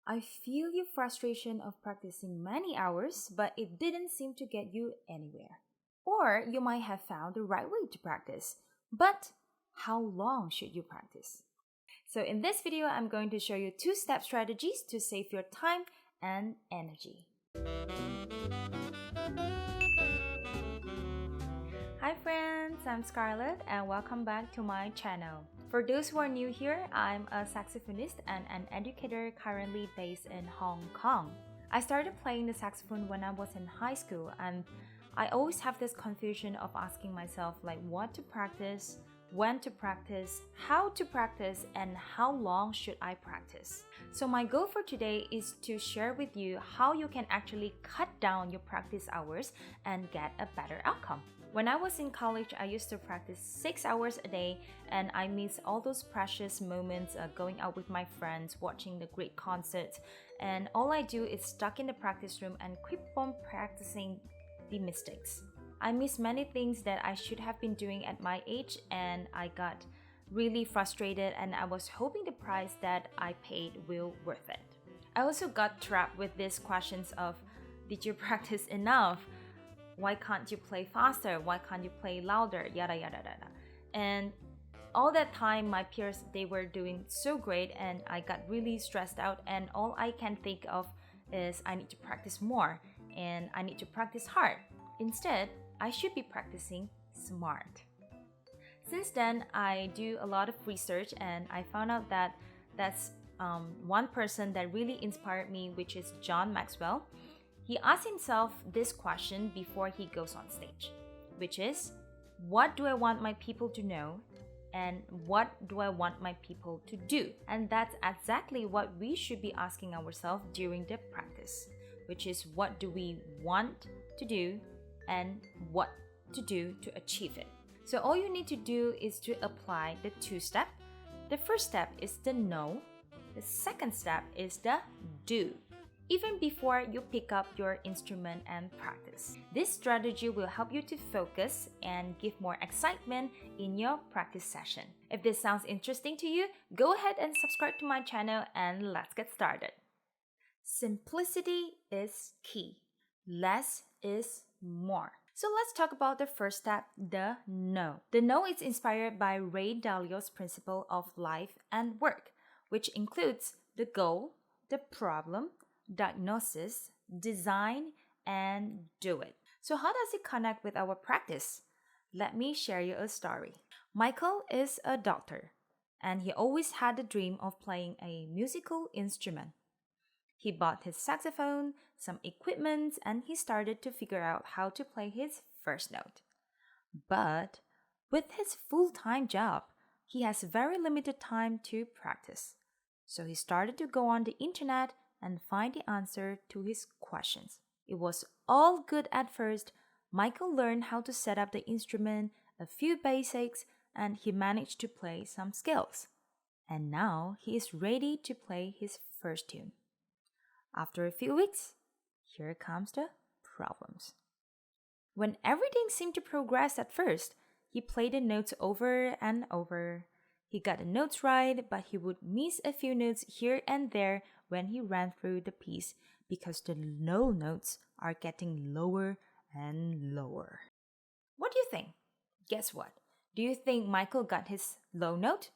I feel your frustration of practicing many hours, but it didn't seem to get you anywhere. Or you might have found the right way to practice, but how long should you practice? So in this video, I'm going to show you 2-step strategies to save your time and energy. Hi friends, I'm Scarlett and welcome back to my channel. For those who are new here, I'm a saxophonist and an educator currently based in Hong Kong. I started playing the saxophone when I was in high school, and I always have this confusion of asking myself like what to practice, when to practice, how to practice, and how long should I practice. So my goal for today is to share with you how you can actually cut down your practice hours and get a better outcome. When I was in college, I used to practice 6 hours a day, and I miss all those precious moments going out with my friends, watching the great concerts, and all I do is stuck in the practice room and keep on practicing the mistakes. I miss many things that I should have been doing at my age, and I got really frustrated, and I was hoping the price that I paid will worth it. I also got trapped with these questions of, did you practice enough? Why can't you play faster? Why can't you play louder? Yada yada yada. And all that time, my peers, they were doing so great, and I got really stressed out, and all I can think of is I need to practice more and I need to practice hard. Instead, I should be practicing smart. Since then, I do a lot of research, and I found out that that's one person that really inspired me, which is John Maxwell. He asked himself this question before he goes on stage, which is, what do I want my people to know? And what do I want my people to do? And that's exactly what we should be asking ourselves during the practice, which is what do we want to do and what to do to achieve it. So all you need to do is to apply the 2-step. The first step is the know. The second step is the do, even before you pick up your instrument and practice. This strategy will help you to focus and give more excitement in your practice session. If this sounds interesting to you, go ahead and subscribe to my channel and let's get started. Simplicity is key. Less is more. So let's talk about the first step, the know. The know is inspired by Ray Dalio's principle of life and work, which includes the goal, the problem, diagnosis, design, and do it. So how does it connect with our practice? Let me share you a story. Michael is a doctor, and he always had the dream of playing a musical instrument. He bought his saxophone, some equipment, and he started to figure out how to play his first note. But with his full-time job, he has very limited time to practice. So he started to go on the internet and find the answer to his questions. It was all good at first. Michael learned how to set up the instrument, a few basics, and he managed to play some scales. And now he is ready to play his first tune. After a few weeks, here comes the problems. When everything seemed to progress at first, he played the notes over and over. He got the notes right, but he would miss a few notes here and there when he ran through the piece because the low notes are getting lower and lower. What do you think? Guess what? Do you think Michael got his low note?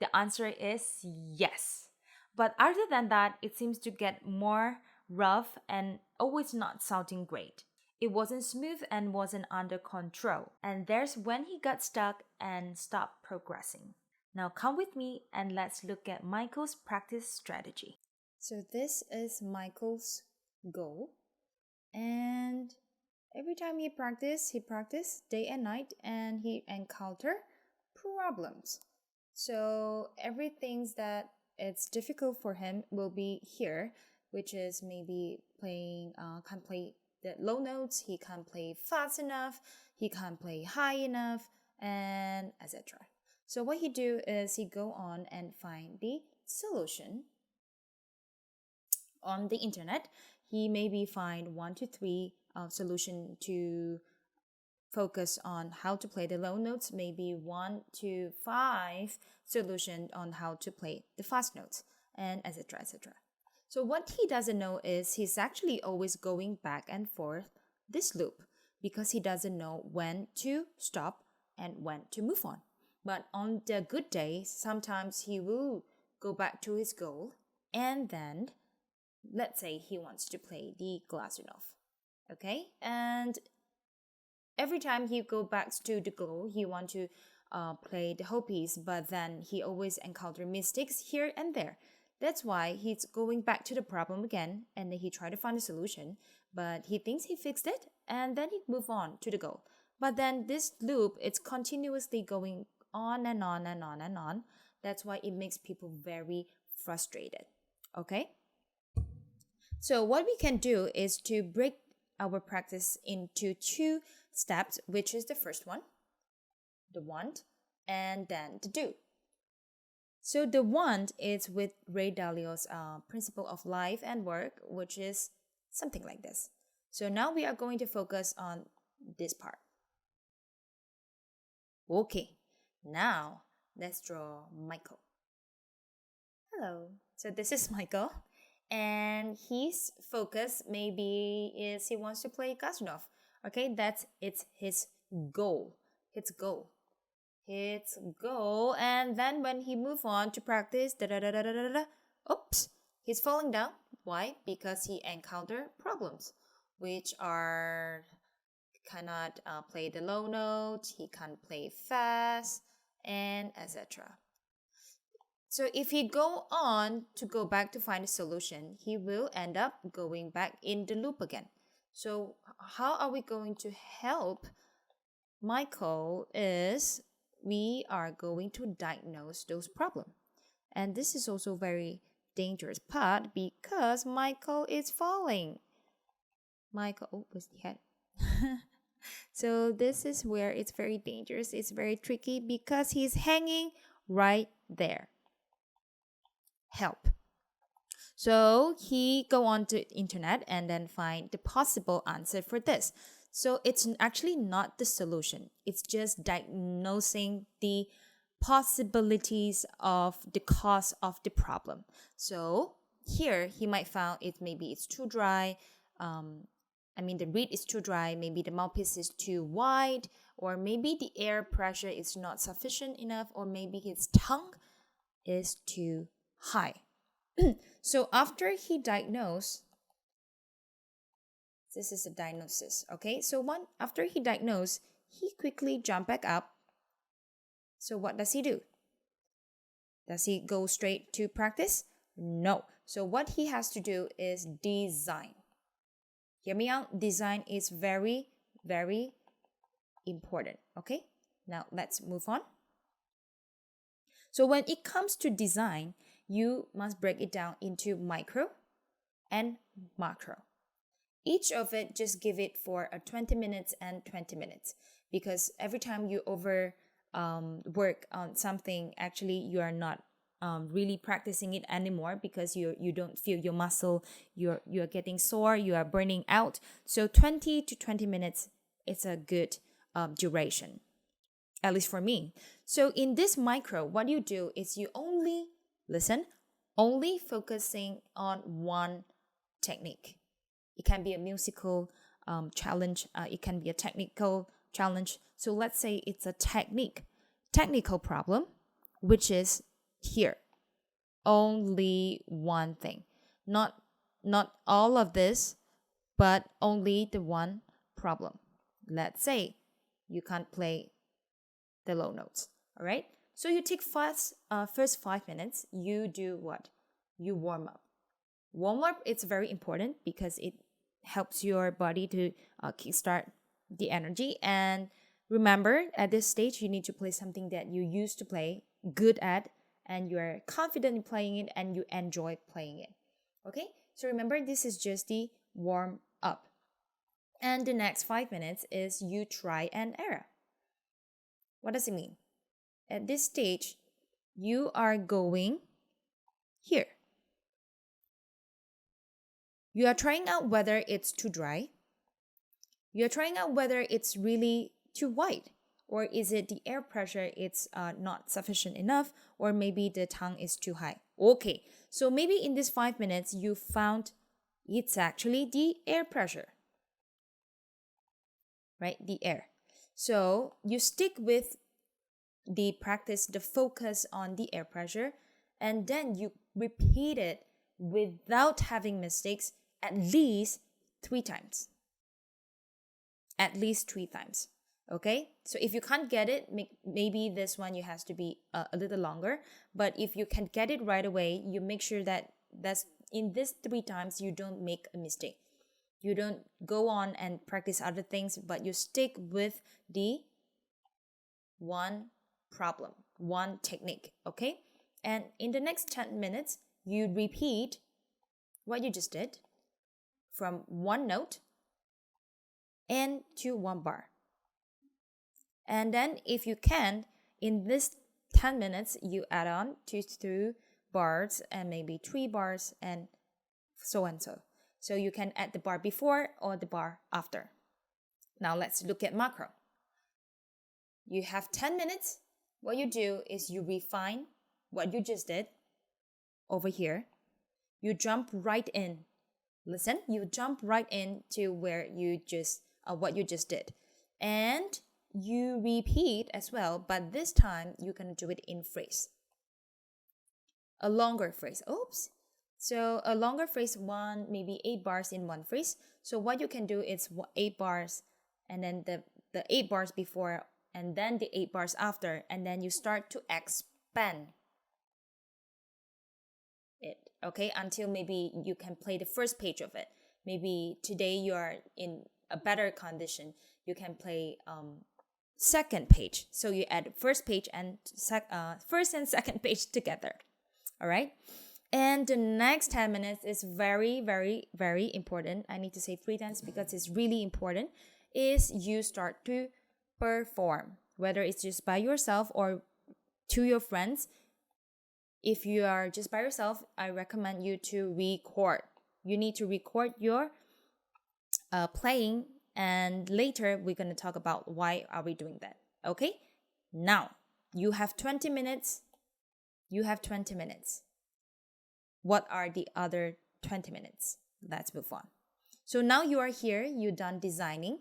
The answer is yes. But other than that, it seems to get more rough and always not sounding great. It wasn't smooth and wasn't under control. And there's when he got stuck and stopped progressing. Now come with me and let's look at Michael's practice strategy. So this is Michael's goal. And every time he practiced day and night, and he encountered problems. So everything that it's difficult for him will be here, which is maybe can't play the low notes, he can't play fast enough, he can't play high enough, and etc. So what he do is he go on and find the solution on the internet. He maybe find 1 to 3 solution to focus on how to play the low notes, maybe 1 to 5 solution on how to play the fast notes, and etc. etc. So what he doesn't know is he's actually always going back and forth this loop because he doesn't know when to stop and when to move on. But on the good days, sometimes he will go back to his goal, and then let's say he wants to play the Glazunov. Okay? And every time he go back to the goal, he want to play the whole piece, but then he always encounter mistakes here and there. That's why he's going back to the problem again, and then he try to find a solution, but he thinks he fixed it, and then he move on to the goal. But then this loop, it's continuously going on and on and on and on. That's why it makes people very frustrated. Okay? So what we can do is to break our practice into 2 steps, which is the first one, the want, and then the do. So the want is with Ray Dalio's principle of life and work, which is something like this. So now we are going to focus on this part. Okay, now let's draw Michael. Hello. So this is Michael, and his focus maybe is he wants to play Glazunov. Okay, it's his goal. His goal. His goal, and then when he move on to practice, oops, he's falling down. Why? Because he encountered problems, which are cannot play the low notes, he can't play fast, and etc. So if he go on to go back to find a solution, he will end up going back in the loop again. So how are we going to help Michael is we are going to diagnose those problems. And this is also very dangerous part because Michael is falling. Michael, oh, where's the head? So this is where it's very dangerous. It's very tricky because he's hanging right there. Help. So he go on to internet and then find the possible answer for this. So it's actually not the solution. It's just diagnosing the possibilities of the cause of the problem. So here he might found maybe it's too dry. The reed is too dry. Maybe the mouthpiece is too wide, or maybe the air pressure is not sufficient enough, or maybe his tongue is too high. So after he diagnosed, this is a diagnosis, okay? So after he diagnosed, he quickly jumped back up. So what does he do? Does he go straight to practice? No. So what he has to do is design. Hear me out. Design is very, very important, okay? Now let's move on. So when it comes to design, you must break it down into micro and macro. Each of it, just give it for 20 minutes and 20 minutes. Because every time you work on something, actually you are not really practicing it anymore because you don't feel your muscle, you're getting sore, you are burning out. So 20 to 20 minutes is a good duration, at least for me. So in this micro, what you do is you only focusing on one technique. It can be a musical challenge. It can be a technical challenge. So let's say it's a technical problem, which is here. Only one thing. Not all of this, but only the one problem. Let's say you can't play the low notes. All right? So you take first 5 minutes. You do what? You warm up. Warm up, it's very important because it helps your body to kickstart the energy. And remember, at this stage, you need to play something that you used to play, good at, and you're confident in playing it and you enjoy playing it. Okay? So remember, this is just the warm up. And the next 5 minutes is you try and error. What does it mean? At this stage, you are going here. You are trying out whether it's too dry. You are trying out whether it's really too wide. Or is it the air pressure it's not sufficient enough? Or maybe the tongue is too high? Okay, so maybe in these 5 minutes you found it's actually the air pressure, right? The air. So you stick with the practice, the focus on the air pressure, and then you repeat it without having mistakes at least 3 times. At least 3 times. Okay, so if you can't get it, maybe this one you has to be a little longer. But if you can get it right away, you make sure that's in this 3 times you don't make a mistake. You don't go on and practice other things, but you stick with the one problem, one technique. Okay, and in the next 10 minutes, you repeat what you just did from one note and to one bar. And then if you can, in this 10 minutes, you add on 2 bars and maybe 3 bars and so and so. So you can add the bar before or the bar after. Now let's look at macro. You have 10 minutes. What you do is you refine what you just did over here. You jump right in. Listen, you jump right into where you just what you just did. And you repeat as well, but this time you can do it in phrase. A longer phrase. Oops. So a longer phrase, maybe 8 bars in one phrase. So what you can do is 8 bars and then the 8 bars before and then the 8 bars after, and then you start to expand it, okay, until maybe you can play the first page of it. Maybe today you are in a better condition. You can play second page. So you add first page and first and second page together. All right. And the next 10 minutes is very, very, very important. I need to say 3 times because it's really important. Is you start to perform, whether it's just by yourself or to your friends. If you are just by yourself, I recommend you to record. You need to record your playing, and later we're going to talk about why are we doing that. Okay? Now, you have 20 minutes. You have 20 minutes. What are the other 20 minutes? Let's move on. So now you are here. You done designing.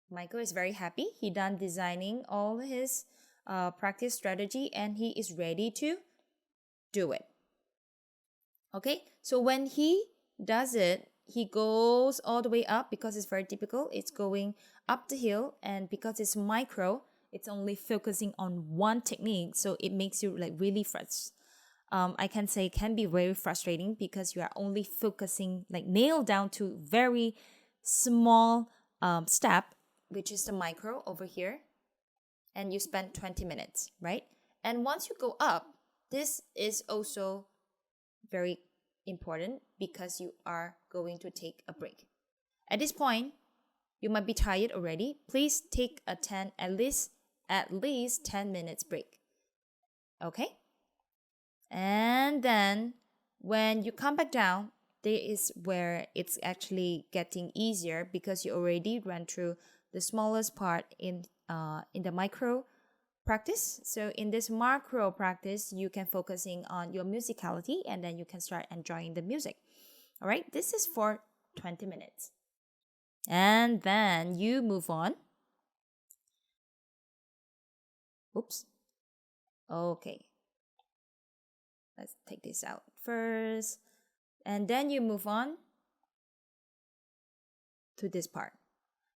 Michael is very happy. He done designing all his practice strategy and he is ready to do it. Okay? So when he does it, he goes all the way up because it's very typical. It's going up the hill, and because it's micro, it's only focusing on one technique. So it makes you like really frustrated. I can say it can be very frustrating because you are only focusing like nailed down to very small step, which is the micro over here. And you spend 20 minutes, right? And once you go up, this is also very important because you are going to take a break. At this point, you might be tired already. Please take a at least 10 minutes break. Okay? And then when you come back down, there is where it's actually getting easier because you already ran through the smallest part in the micro practice. So in this macro practice, you can focusing on your musicality and then you can start enjoying the music. All right, this is for 20 minutes. And then you move on. Oops. Okay. Let's take this out first. And then you move on to this part.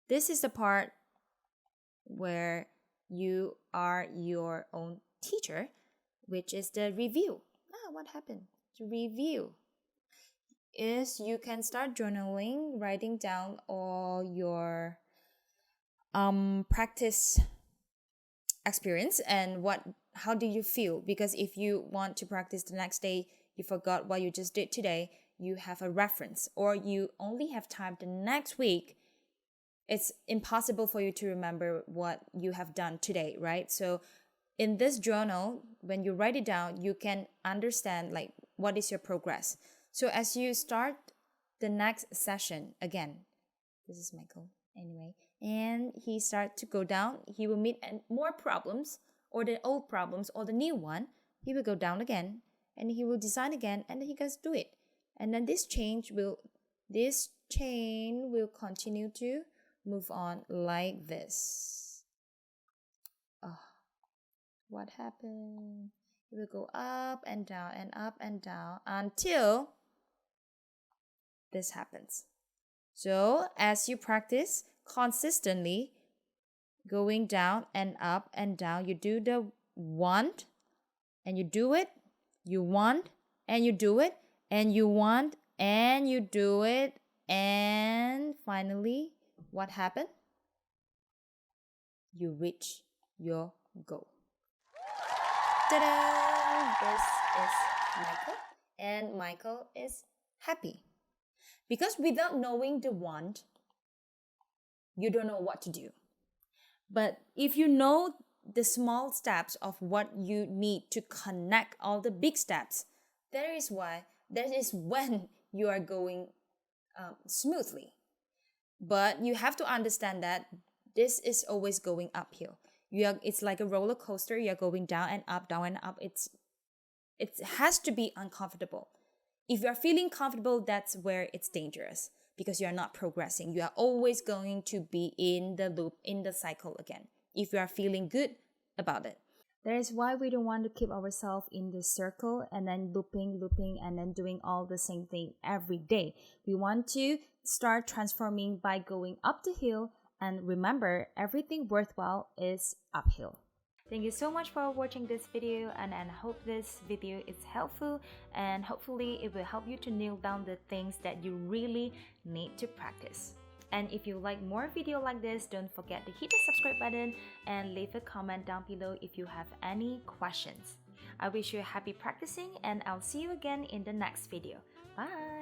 This is the part where you are your own teacher, which is the review. What happened? The review is you can start journaling, writing down all your practice experience and how do you feel? Because if you want to practice the next day, you forgot what you just did today, you have a reference, or you only have time the next week. It's impossible for you to remember what you have done today, right? So in this journal, when you write it down, you can understand like what is your progress. So as you start the next session, again, this is Michael anyway, and he start to go down. He will meet more problems, or the old problems, or the new one. He will go down again, and he will design again, and then he gets do it. And then this chain will continue to move on like this. Oh, what happened? It will go up and down and up and down until this happens. So as you practice consistently going down and up and down, you do the want and you do it, you want and you do it, and you want and you do it, and finally, what happened? You reach your goal. Ta-da! This is Michael, and Michael is happy. Because without knowing the want, you don't know what to do. But if you know the small steps of what you need to connect all the big steps, that is when you are going smoothly. But you have to understand that this is always going uphill. It's like a roller coaster. You're going down and up, down and up. It has to be uncomfortable. If you're feeling comfortable, that's where it's dangerous, because you're not progressing. You are always going to be in the loop, in the cycle again, if you are feeling good about it. That is why we don't want to keep ourselves in the circle and then looping, and then doing all the same thing every day. We want to start transforming by going up the hill, and remember, everything worthwhile is uphill. Thank you so much for watching this video, and I hope this video is helpful, and hopefully it will help you to nail down the things that you really need to practice. And if you like more video like this, don't forget to hit the subscribe button and leave a comment down below if you have any questions. I wish you happy practicing, and I'll see you again in the next video. Bye!